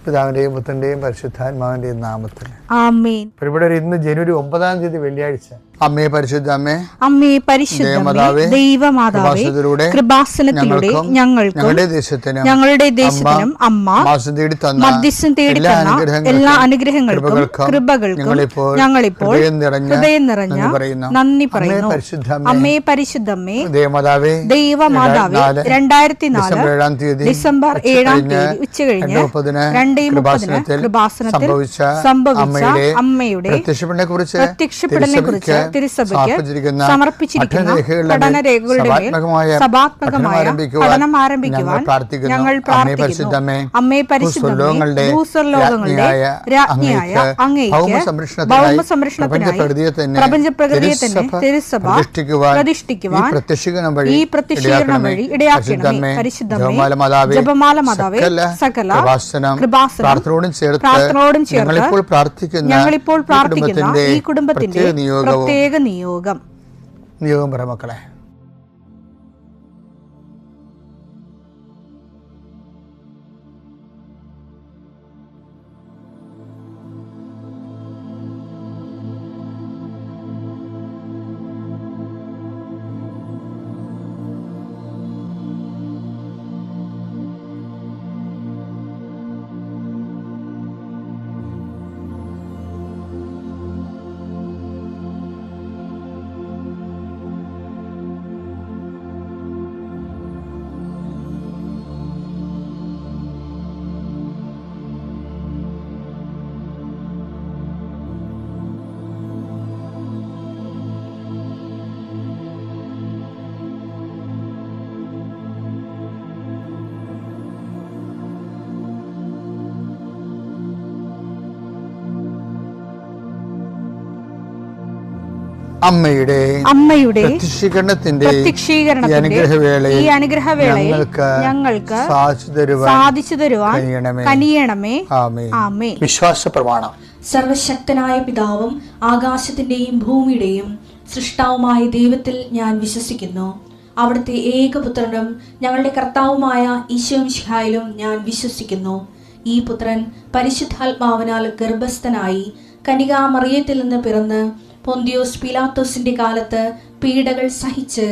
പിതാവിന്റെയും പുത്രന്റെയും പരിശുദ്ധാത്മാവിന്റെയും നാമത്തിൽ ആമേൻ. ഇവിടെ ഇന്ന് ജനുവരി 9 വെള്ളിയാഴ്ച. അമ്മേ പരിശുദ്ധ അമ്മേ, അമ്മേ പരിശുദ്ധ ദൈവമാതാവേ, കൃപാസനത്തിലൂടെ ഞങ്ങളുടെ ദേശത്തിനും അമ്മ മധ്യസ്ഥം തേടി തന്ന എല്ലാ അനുഗ്രഹങ്ങൾക്കും കൃപകൾക്കും ഞങ്ങളിപ്പോൾ ഹൃദയം നിറഞ്ഞ നന്ദി പറയുന്നു. അമ്മേ പരിശുദ്ധമ്മേ ദൈവമാതാവേ, 2004 ഡിസംബർ 7 ഉച്ചകഴിഞ്ഞ് 2:30 കൃപാസനത്തിൽ സംഭവിച്ച അമ്മയുടെ പ്രത്യക്ഷപ്പെടലിനെ കുറിച്ച് തിരുസഭയ്ക്ക് സമർപ്പിച്ചിരിക്കുന്ന പഠനരേഖകളുടെ മേൽ സഭാത്മകമായ പഠനം ആരംഭിക്കുവാൻ ഞങ്ങൾ പ്രാർത്ഥിക്കുന്നു. അമ്മേ പരിശുദ്ധമേ, ഭൂസ്വർലോകങ്ങളുടെ രാജ്ഞിയായ അങ്ങേയ്ക്ക് ഭൗമസംരക്ഷണത്തിനായി പ്രപഞ്ചപ്രകൃതിയെ തന്നെ തിരുസഭ പ്രതിഷ്ഠിക്കുവാൻ ഈ പ്രത്യക്ഷീകരണം വഴി ഇടയാക്കണമേ. പരിശുദ്ധമേ, ജപമാല മാതാവേ, സകല കൃപാസനം പ്രാർത്ഥനയോടും ചേർത്ത് ഞങ്ങളിപ്പോൾ പ്രാർത്ഥിക്കുന്ന ഈ കുടുംബത്തിന്റെ പ്രത്യേക നിയോഗം പറ മക്കളെ. അമ്മയുടെ പ്രത്യക്ഷീകരണത്തിന്റെ ഈ അനുഗ്രഹവേളയിൽ ഞങ്ങൾക്ക് സാധിച്ചു തരുവാൻ കനിയണമേ. ആമേൻ. വിശ്വാസ പ്രമാണം. സർവശക്തനായ പിതാവും ആകാശത്തിന്റെയും ഭൂമിയുടെയും സൃഷ്ടാവുമായ ദൈവത്തിൽ ഞാൻ വിശ്വസിക്കുന്നു. അവിടുത്തെ ഏകപുത്രനും ഞങ്ങളുടെ കർത്താവുമായ ഈശോ മിശിഹായിലും ഞാൻ വിശ്വസിക്കുന്നു. ഈ പുത്രൻ പരിശുദ്ധാത്മാവിനാൽ ഗർഭസ്ഥനായി കന്യകാമറിയത്തിൽ നിന്ന് പിറന്ന് പൊന്തിയോസ് പീലാത്തോസിന്റെ കാലത്ത് പീഡകൾ സഹിച്ച്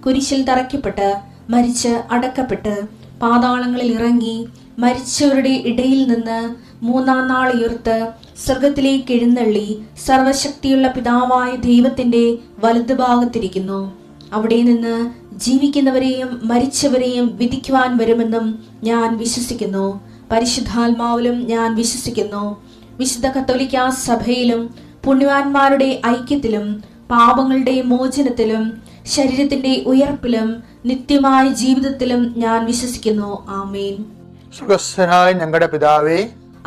കുരിശിൽ തറയ്ക്കപ്പെട്ട് മരിച്ച് അടക്കപ്പെട്ട് പാതാളങ്ങളിൽ ഇറങ്ങി മരിച്ചവരുടെ ഇടയിൽ നിന്ന് 3-ാം നാൾ ഉയർത്ത് സ്വർഗത്തിലേക്ക് എഴുന്നള്ളി സർവശക്തിയുള്ള പിതാവായ ദൈവത്തിന്റെ വലതുഭാഗത്തിരിക്കുന്നു. അവിടെ നിന്ന് ജീവിക്കുന്നവരെയും മരിച്ചവരെയും വിധിക്കുവാൻ വരുമെന്നും ഞാൻ വിശ്വസിക്കുന്നു. പരിശുദ്ധാത്മാവിലും ഞാൻ വിശ്വസിക്കുന്നു. വിശുദ്ധ കത്തോലിക്കാ സഭയിലും പുണ്യവാന്മാരുടെ ഐക്യത്തിലും പാപങ്ങളുടെ മോചനത്തിലും ശരീരത്തിന്റെ ഉയർപ്പിലും നിത്യമായ ജീവിതത്തിലും ഞാൻ വിശ്വസിക്കുന്നു. ആമേൻ. സ്വർഗ്ഗസ്ഥനായ ഞങ്ങളുടെ പിതാവേ,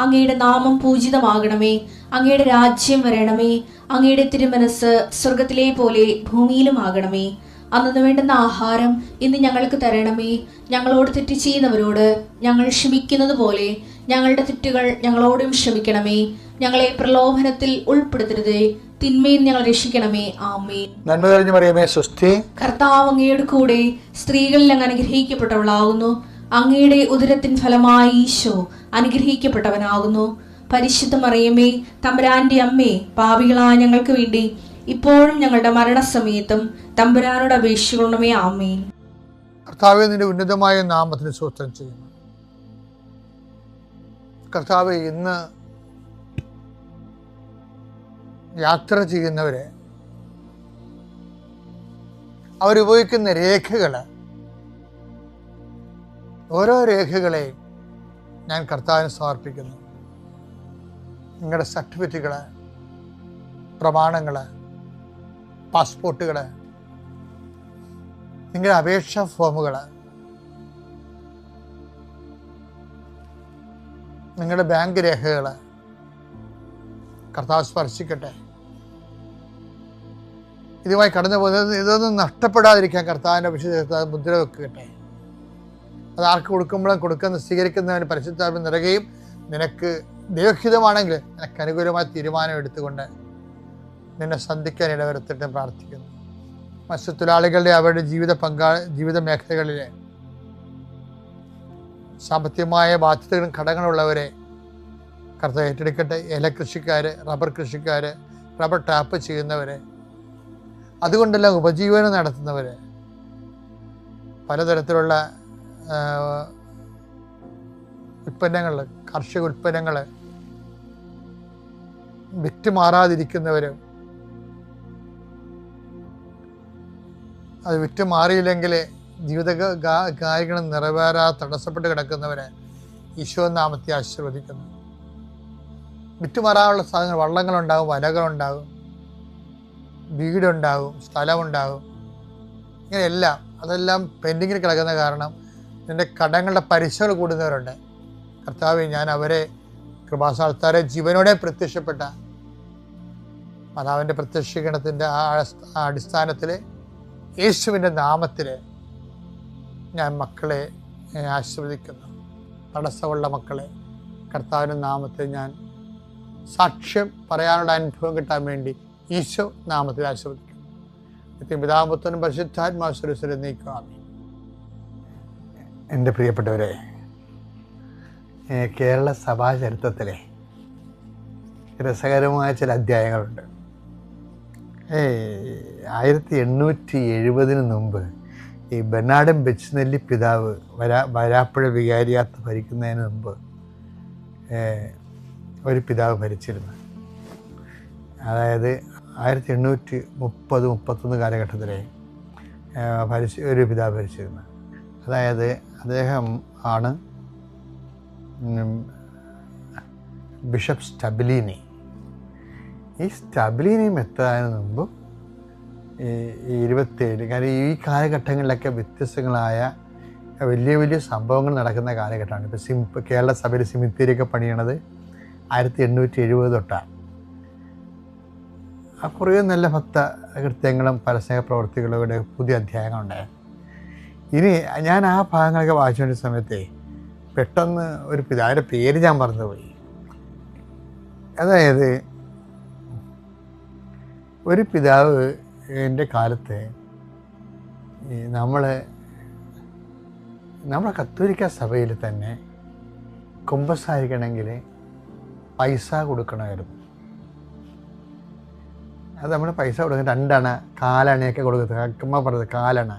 അങ്ങയുടെ നാമം പൂജിതമാകണമേ. അങ്ങയുടെ രാജ്യം വരണമേ. അങ്ങയുടെ തിരുമനസ് സ്വർഗത്തിലെ പോലെ ഭൂമിയിലും ആകണമേ. അന്നു വേണ്ടുന്ന ആഹാരം ഇന്ന് ഞങ്ങൾക്ക് തരണമേ. ഞങ്ങളോട് തെറ്റ് ചെയ്യുന്നവരോട് ഞങ്ങൾ ക്ഷമിക്കുന്നത് പോലെ ഞങ്ങളുടെ തെറ്റുകൾ ഞങ്ങളോടും ക്ഷമിക്കണമേ. ഞങ്ങളെ പ്രലോഭനത്തിൽ ഉൾപ്പെടുത്തരുതേ, തിന്മയിൽ ഞങ്ങൾ രക്ഷിക്കണമേ. ആമേൻ. നന്മ നിറഞ്ഞ മറിയമേ, സ്വസ്തി. കർത്താവ് അങ്ങയുടെ കൂടെ സ്ത്രീകളിൽ അങ്ങ് അനുഗ്രഹിക്കപ്പെട്ടവളാകുന്നു. അങ്ങയുടെ ഉദരത്തിൻ ഫലമായി ഈശോ അനുഗ്രഹിക്കപ്പെട്ടവനാകുന്നു. പരിശുദ്ധ മറിയമേ, തമ്പുരാന്റെ അമ്മേ, പാപികളായ ഞങ്ങൾക്ക് വേണ്ടി ഇപ്പോഴും ഞങ്ങളുടെ മരണസമയത്തും തമ്പുരാനോട് അപേക്ഷിക്കണമേ. ആമേൻ. കർത്താവേ, നിന്റെ ഉന്നതമായ നാമത്തിന് സ്തോത്രം ചെയ്യുന്നു. കർത്താവേ, ഇന്ന് യാത്ര ചെയ്യുന്നവരെ അവരുപയോഗിക്കുന്ന രേഖകൾ, ഓരോ രേഖകളെയും ഞാൻ കർത്താവിന് സമർപ്പിക്കുന്നു. നിങ്ങളുടെ സർട്ടിഫിക്കറ്റുകൾ, പ്രമാണങ്ങൾ, പാസ്പോർട്ടുകൾ, നിങ്ങളുടെ അപേക്ഷാ ഫോമുകൾ, നിങ്ങളുടെ ബാങ്ക് രേഖകൾ കർത്താവ് സ്പർശിക്കട്ടെ. ഇതുമായി കടന്നു പോകുന്നത് ഇതൊന്നും നഷ്ടപ്പെടാതിരിക്കാൻ കർത്താവിൻ്റെ വിശുദ്ധ മുദ്ര വെക്കട്ടെ. അത് ആർക്ക് കൊടുക്കുമ്പോഴും സ്വീകരിക്കുന്നവന് പരിശുദ്ധാത്മ നിറയുകയും നിനക്ക് ദൈവഹിതമാണെങ്കിൽ നിനക്ക് അനുകൂലമായ തീരുമാനം എടുത്തുകൊണ്ട് നിന്നെ സന്ധിക്കാൻ ഇടവരുത്തിട്ട് പ്രാർത്ഥിക്കുന്നു. മത്സ്യത്തൊഴിലാളികളുടെ അവരുടെ ജീവിത മേഖലകളിലെ സാമ്പത്തികമായ ബാധ്യതകളും ഘടകങ്ങളുള്ളവരെ കർത്താവ് ഏറ്റെടുക്കട്ടെ. ഏല കൃഷിക്കാർ, റബ്ബർ കൃഷിക്കാർ, റബ്ബർ ടാപ്പ് ചെയ്യുന്നവർ, അതുകൊണ്ടെല്ലാം ഉപജീവനം നടത്തുന്നവർ, പലതരത്തിലുള്ള ഉൽപ്പന്നങ്ങൾ, കാർഷിക ഉൽപ്പന്നങ്ങൾ വിറ്റുമാറാതിരിക്കുന്നവർ, അത് വിറ്റുമാറിയില്ലെങ്കിൽ ജീവിത കാര്യങ്ങൾ നിറവേറാതെ തടസ്സപ്പെട്ട് കിടക്കുന്നവരെ ഈശോ നാമത്തെ ആശീർവദിക്കുന്നു. വിറ്റുമാറാനുള്ള സാധനങ്ങൾ, വള്ളങ്ങളുണ്ടാകും, വലകളുണ്ടാകും, വീടുണ്ടാകും, സ്ഥലമുണ്ടാകും, ഇങ്ങനെയെല്ലാം അതെല്ലാം പെൻഡിങ്ങിൽ കിടക്കുന്ന കാരണം എൻ്റെ കടങ്ങളുടെ പലിശകൾ കൂടുന്നവരുണ്ട്. കർത്താവേ, ഞാൻ അവരെ കൃപാസ്ഥാനത്താരെ ജീവനോടെ പ്രത്യക്ഷപ്പെട്ട മാതാവിൻ്റെ പ്രത്യക്ഷീകരണത്തിൻ്റെ ആ അടിസ്ഥാനത്തിൽ യേശുവിൻ്റെ നാമത്തിൽ ഞാൻ മക്കളെ ആശീർവദിക്കുന്നു. തടസ്സമുള്ള മക്കളെ കർത്താവിൻ്റെ നാമത്തിൽ ഞാൻ സാക്ഷ്യം പറയാനുള്ള അനുഭവം കിട്ടാൻ വേണ്ടി ഈശോ നാമത്തിൽ ആശീർവദിക്കുന്നു. പിതാപുത്രനും പരിശുദ്ധാത്മാസുരസ്വരം നീക്കുക. എൻ്റെ പ്രിയപ്പെട്ടവരെ, കേരള സഭാ ചരിത്രത്തിലെ രസകരമായ ചില അധ്യായങ്ങളുണ്ട്. 1870 മുമ്പ് ഈ ബെർണാഡൻ ബെച്ച്നെല്ലി പിതാവ് വരാപ്പുഴ വികാരിയാത്ത് ഭരിക്കുന്നതിന് മുമ്പ് ഒരു പിതാവ് ഭരിച്ചിരുന്നു. അതായത് 1830-31 കാലഘട്ടത്തിലെ ഒരു പിതാവ് ഭരിച്ചിരുന്നു. അതായത് അദ്ദേഹം ആണ് ബിഷപ്പ് സ്റ്റബിലിനി. ഈ സ്റ്റബിലിനി എത്തുന്നതിന് മുമ്പ് ഈ 27, കാരണം ഈ കാലഘട്ടങ്ങളിലൊക്കെ വ്യത്യസ്തങ്ങളായ വലിയ വലിയ സംഭവങ്ങൾ നടക്കുന്ന കാലഘട്ടമാണ്. ഇപ്പോൾ കേരള സഭയിൽ സിമിത്തേരിയൊക്കെ പണിയണത് 1870 തൊട്ടാണ്. ആ കുറേ നല്ല ഭക്ത കൃത്യങ്ങളും പരസ്യ പ്രവർത്തികളുടെ പുതിയ അധ്യായങ്ങളുണ്ടായിരുന്നു. ഇനി ഞാൻ ആ ഭാഗങ്ങളൊക്കെ വായിച്ചുകൊണ്ട സമയത്തെ പെട്ടെന്ന് ഒരു പിതാവിൻ്റെ പേര് ഞാൻ മറന്നുപോയി. അതായത് ഒരു പിതാവ് എൻ്റെ കാലത്ത് നമ്മളെ കത്തോലിക്ക സഭയിൽ തന്നെ കുമ്പസാരിക്കണമെങ്കിൽ പൈസ കൊടുക്കണമായിരുന്നു. അത് നമ്മൾ പൈസ കൊടുക്കുന്നത് 2 അണ 4 അണയൊക്കെ കൊടുക്കുന്നത്. അമ്മ പറഞ്ഞത് 4 അണ.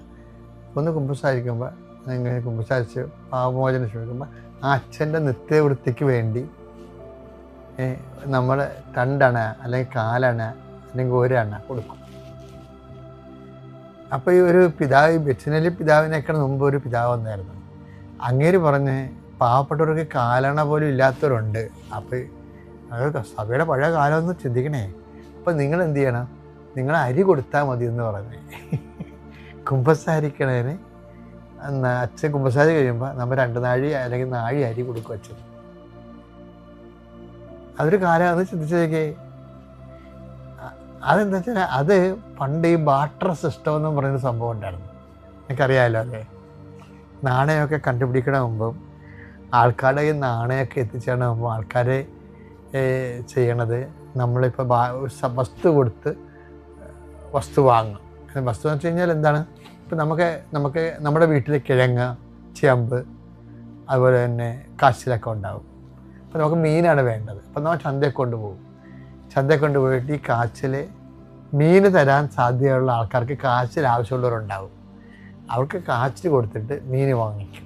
ഒന്ന് കുമ്പസാരിക്കുമ്പോൾ നിങ്ങൾ കുമ്പസാരിച്ച് പാപമോചനം ശ്രമിക്കുമ്പോൾ ആ അച്ഛൻ്റെ നിത്യവൃത്തിക്ക് വേണ്ടി നമ്മൾ 2 അണ അല്ലെങ്കിൽ 4 അണ അല്ലെങ്കിൽ 1 അണ കൊടുക്കും. അപ്പോൾ ഈ ഒരു പിതാവ്, ബെച്ച്നെല്ലി പിതാവിനേക്കാൾ മുമ്പ് ഒരു പിതാവ് വന്നായിരുന്നു. അങ്ങേര് പറഞ്ഞ് പാവപ്പെട്ടവർക്ക് 4 അണ പോലും ഇല്ലാത്തവരുണ്ട്. അപ്പോൾ അത് സഭയുടെ പഴയ കാലമൊന്ന് ചിന്തിക്കണേ. അപ്പം നിങ്ങൾ എന്ത് ചെയ്യണം? നിങ്ങൾ അരി കൊടുത്താൽ മതി എന്ന് പറഞ്ഞ് കുമ്പസാരിക്കണേന് അച്ഛൻ കുമ്പസാരി കഴിയുമ്പോൾ നമ്മൾ 2 നാഴി അല്ലെങ്കിൽ 4 നാഴി അരി കൊടുക്കും അച്ഛൻ. അതൊരു കാലമാണെന്ന് ചിന്തിച്ചേക്കേ. അതെന്താ വെച്ചാൽ അത് പണ്ട് ഈ ബാർട്ടർ സിസ്റ്റം എന്നും പറയുന്ന സംഭവം ഉണ്ടായിരുന്നു. എനിക്കറിയാമല്ലോ അല്ലേ. നാണയമൊക്കെ കണ്ടുപിടിക്കണ മുമ്പും ആൾക്കാരുടെ ഈ നാണയമൊക്കെ എത്തിച്ചേരണ മുമ്പും ആൾക്കാരെ ചെയ്യണത് നമ്മളിപ്പോൾ വസ്തു കൊടുത്ത് വസ്തു വാങ്ങും. വസ്തു എന്ന് വെച്ച് കഴിഞ്ഞാൽ എന്താണ്? ഇപ്പം നമുക്ക് നമ്മുടെ വീട്ടിൽ കിഴങ്ങ്, ചേമ്പ്, അതുപോലെ തന്നെ കാച്ചിലൊക്കെ ഉണ്ടാവും. അപ്പോൾ നമുക്ക് മീനാണ് വേണ്ടത്. അപ്പം നമ്മൾ ചന്തയിൽ കൊണ്ടുപോകും. ചന്തയിൽ കൊണ്ടുപോയിട്ട് ഈ കാച്ചിൽ മീൻ തരാൻ സാധ്യതയുള്ള ആൾക്കാർക്ക് കാച്ചിൽ ആവശ്യമുള്ളവരുണ്ടാവും. അവർക്ക് കാച്ചിൽ കൊടുത്തിട്ട് മീൻ വാങ്ങിക്കും.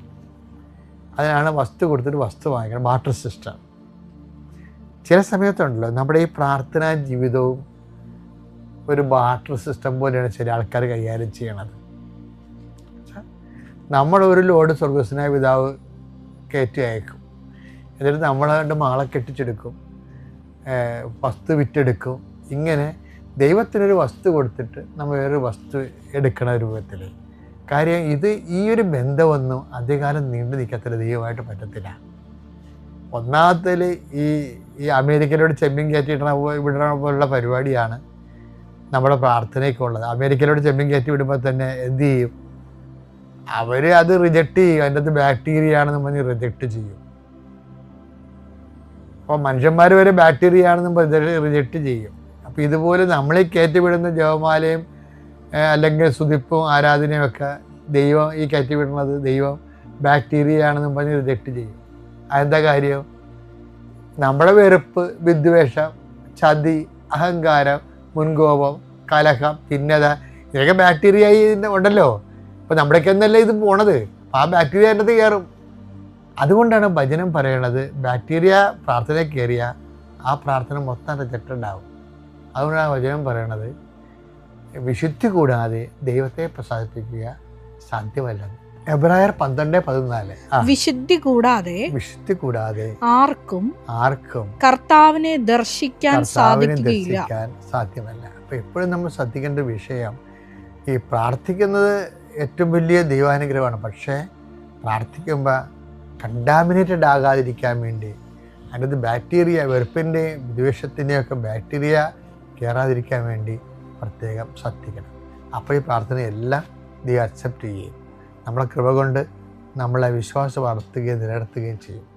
അതിനാണ് വസ്തു കൊടുത്തിട്ട് വസ്തു വാങ്ങിക്കണം. Barter system. ചില സമയത്തുണ്ടല്ലോ നമ്മുടെ ഈ പ്രാർത്ഥനാ ജീവിതവും ഒരു ബാർട്ടർ സിസ്റ്റം പോലെയാണ് ചില ആൾക്കാർ കൈകാര്യം ചെയ്യണത്. നമ്മളൊരു ലോഡ് സ്വർഗസ്വനായ പിതാവ് കയറ്റി അയക്കും. എന്നിട്ട് നമ്മളെ കണ്ട് മാളെ കെട്ടിച്ചെടുക്കും, വസ്തു വിറ്റെടുക്കും. ഇങ്ങനെ ദൈവത്തിനൊരു വസ്തു കൊടുത്തിട്ട് നമ്മൾ വേറൊരു വസ്തു എടുക്കണ രൂപത്തിൽ. കാര്യം ഈ ഒരു ബന്ധമൊന്നും അധികാരം നീണ്ടു നിൽക്കത്തില്ല, ദൈവമായിട്ട് പറ്റത്തില്ല. ഒന്നാമത്തേൽ ഈ അമേരിക്കയിലോട് ചെമ്മീൻ കയറ്റിയിടണ വിടണ പോലുള്ള പരിപാടിയാണ് നമ്മുടെ പ്രാർത്ഥനയ്ക്കുള്ളത്. അമേരിക്കയിലോട് ചെമ്മീൻ കയറ്റി വിടുമ്പോൾ തന്നെ എന്ത് ചെയ്യും? അവർ അത് റിജക്റ്റ് ചെയ്യും. അതിൻ്റെ അകത്ത് ബാക്ടീരിയ ആണെന്ന് പറഞ്ഞ് റിജക്റ്റ് ചെയ്യും. അപ്പോൾ മനുഷ്യന്മാർ വരെ ബാക്ടീരിയ ആണെന്ന് പറഞ്ഞ് റിജക്റ്റ് ചെയ്യും. അപ്പോൾ ഇതുപോലെ നമ്മളെ കയറ്റിവിടുന്ന ജപമാലയും അല്ലെങ്കിൽ സ്തുതിപ്പും ആരാധനയും ഒക്കെ ദൈവം ഈ കയറ്റിവിടുന്നത് ദൈവം ബാക്ടീരിയ ആണെന്ന് പറഞ്ഞ് റിജക്റ്റ് ചെയ്യും. അതെന്താ കാര്യം? നമ്മുടെ വെറുപ്പ്, വിദ്വേഷം, ചതി, അഹങ്കാരം, മുൻകോപം, കലഹം, ഭിന്നത, ഇതൊക്കെ ബാക്ടീരിയ ഉണ്ടല്ലോ. ഇപ്പം നമ്മുടെയൊക്കെ ഒന്നല്ലേ ഇത് പോണത്. അപ്പം ആ ബാക്ടീരിയ അതിൻ്റെ അകത്ത് കയറും. അതുകൊണ്ടാണ് ഭജനം പറയണത്, ബാക്ടീരിയ പ്രാർത്ഥന കയറിയ ആ പ്രാർത്ഥന മൊത്തം റിജക്റ്റഡ് ആവും. അതുകൊണ്ടാണ് ഭജനം പറയണത്, വിശുദ്ധി കൂടാതെ ദൈവത്തെ പ്രസാദിപ്പിക്കുക സാധ്യമല്ലെന്ന്. എബ്രായർ 12:14. വിശുദ്ധി കൂടാതെ ആർക്കും കർത്താവിനെ ദർശിക്കാൻ സാധ്യമല്ല. അപ്പൊ എപ്പോഴും നമ്മൾ ശ്രദ്ധിക്കേണ്ട വിഷയം, ഈ പ്രാർത്ഥിക്കുന്നത് ഏറ്റവും വലിയ ദൈവാനുഗ്രഹമാണ്. പക്ഷേ പ്രാർത്ഥിക്കുമ്പോൾ കണ്ടാമിനേറ്റഡ് ആകാതിരിക്കാൻ വേണ്ടി അതിനകത്ത് ബാക്ടീരിയ, വെറുപ്പിൻ്റെയും വിദ്വേഷത്തിൻ്റെയൊക്കെ ബാക്ടീരിയ കയറാതിരിക്കാൻ വേണ്ടി പ്രത്യേകം ശ്രദ്ധിക്കണം. അപ്പോൾ ഈ പ്രാർത്ഥനയെല്ലാം ദൈവം അക്സെപ്റ്റ് ചെയ്യും. നമ്മളെ കൃപ കൊണ്ട് നമ്മളെ വിശ്വാസം വളർത്തുകയും നിലനിർത്തുകയും ചെയ്യും.